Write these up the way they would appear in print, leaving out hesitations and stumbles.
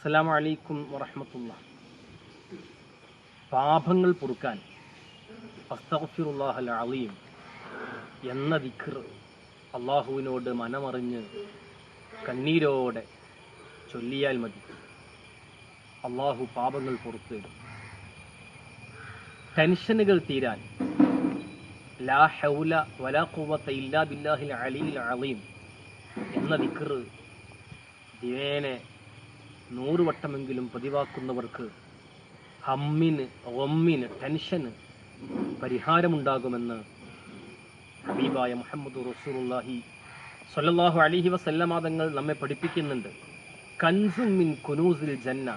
അസ്സലാമു അലൈക്കും വറഹ്മത്തുള്ളാഹി. പാപങ്ങൾ പൊറുക്കാൻ അസ്തഗ്ഫിറുല്ലാഹൽ അളീം എന്ന ദിക്ർ അള്ളാഹുവിനോട് മനമറിഞ്ഞ് കണ്ണീരോടെ ചൊല്ലിയാൽ മതി. അള്ളാഹു പാപങ്ങൾ പുറത്തു തരും. ടെൻഷനുകൾ തീരാൻ ലാ ഹൗല വലാ ഖുവത ഇല്ലാ ബില്ലാഹിൽ അലിയിൽ അളീം എന്ന ദിക്ർ ദിനേനെ 100 വട്ടമെങ്കിലും പതിവാക്കുന്നവർക്ക് ഹമ്മിന്, ഗമ്മിന്, ടെൻഷന് പരിഹാരമുണ്ടാകുമെന്ന് ഹബീബായ മുഹമ്മദ് റസൂലുള്ളാഹി സ്വല്ലല്ലാഹു അലൈഹി വസല്ലമ തങ്ങൾ നമ്മെ പഠിപ്പിക്കുന്നുണ്ട്. കൻസും മിൻ കുനൂസിൽ ജന്ന,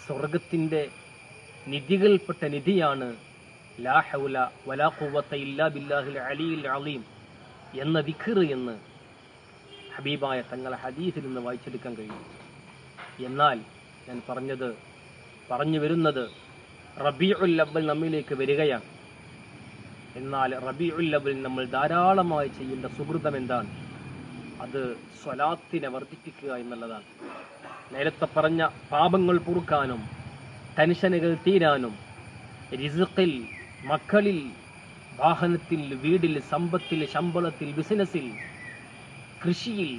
സ്വർഗത്തിൻ്റെ നിധികൾപ്പെട്ട നിധിയാണ് ലാ ഹൗല വലാ ഖുവത ഇല്ലാ ബില്ലാഹിൽ അലിയിൽ അളീം എന്ന ദിക്ർ എന്ന് ഹബീബായ തങ്ങളെ ഹദീസിൽ നിന്ന് വായിച്ചെടുക്കാൻ കഴിയും. എന്നാൽ ഞാൻ പറഞ്ഞു വരുന്നത് റബീഉൽ അവ്വൽ നമ്മിലേക്ക് വരികയാണ്. എന്നാൽ റബീഉൽ അവ്വൽ നമ്മൾ ധാരാളമായി ചെയ്യേണ്ട സുഹൃതം എന്താണ്? അത് സ്വലാത്തിനെ വർദ്ധിപ്പിക്കുക എന്നുള്ളതാണ്. നേരത്തെ പറഞ്ഞ പാപങ്ങൾ പൊറുക്കാനും ടെൻഷനുകൾ തീരാനും റിസ്ഖിൽ, മക്കളിൽ, വാഹനത്തിൽ, വീടിൽ, സമ്പത്തിൽ, ശമ്പളത്തിൽ, ബിസിനസ്സിൽ, കൃഷിയിൽ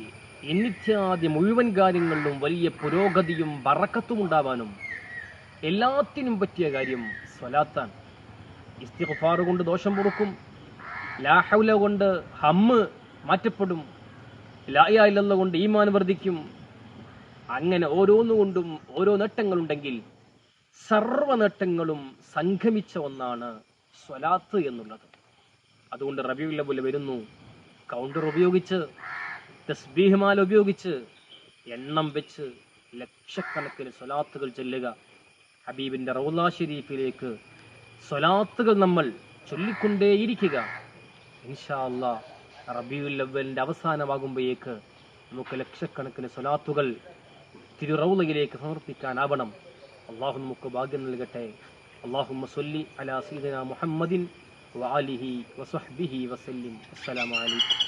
എന്നിത്യാദി മുഴുവൻ കാര്യങ്ങളിലും വലിയ പുരോഗതിയും ബറക്കത്തും ഉണ്ടാവാനും എല്ലാത്തിനും പറ്റിയ കാര്യം സ്വലാത്താണ്. ഇസ്തിഗ്ഫാർ കൊണ്ട് ദോഷം പൊറുക്കും, ലാ ഹൗല കൊണ്ട് ഹമ്മ് മാറ്റപ്പെടും, ലാ ഇലാഹ ഇല്ലല്ലാഹ് കൊണ്ട് ഈമാൻ വർദ്ധിക്കും. അങ്ങനെ ഓരോന്നുകൊണ്ടും ഓരോ നേട്ടങ്ങളുണ്ടെങ്കിൽ സർവ്വ നേട്ടങ്ങളും സംഗമിച്ച ഒന്നാണ് സ്വലാത്ത് എന്നുള്ളത്. അതുകൊണ്ട് റബീഉൽ അവ്വൽ വരുന്നു, കൗണ്ടർ ഉപയോഗിച്ച്, തസ്ബീഹ് മാല ഉപയോഗിച്ച്, എണ്ണം വെച്ച് ലക്ഷക്കണക്കിന് സ്വലാത്തുകൾ ചൊല്ലുക. ഹബീബിന്റെ റൗള ഷരീഫിലേക്ക് സ്വലാത്തുകൾ നമ്മൾ ചൊല്ലിക്കൊണ്ടേയിരിക്കുക. ഇൻഷാ അല്ലാഹ് റബീഉൽ അവ്വലിന്റെ അവസാനമാകുമ്പോഴേക്ക് നമുക്ക് ലക്ഷക്കണക്കിന് സ്വലാത്തുകൾ തിരു റൗളയിലേക്ക് സമർപ്പിക്കാനാവണം. അള്ളാഹു നമുക്ക് ഭാഗ്യം നൽകട്ടെ. അല്ലാഹുമ്മ സ്വല്ലി അലാ സയ്യിദിനാ മുഹമ്മദിൻ വആലിഹി വസഹ്ബിഹി വസല്ലിം. അസ്സലാമു അലൈക്കും.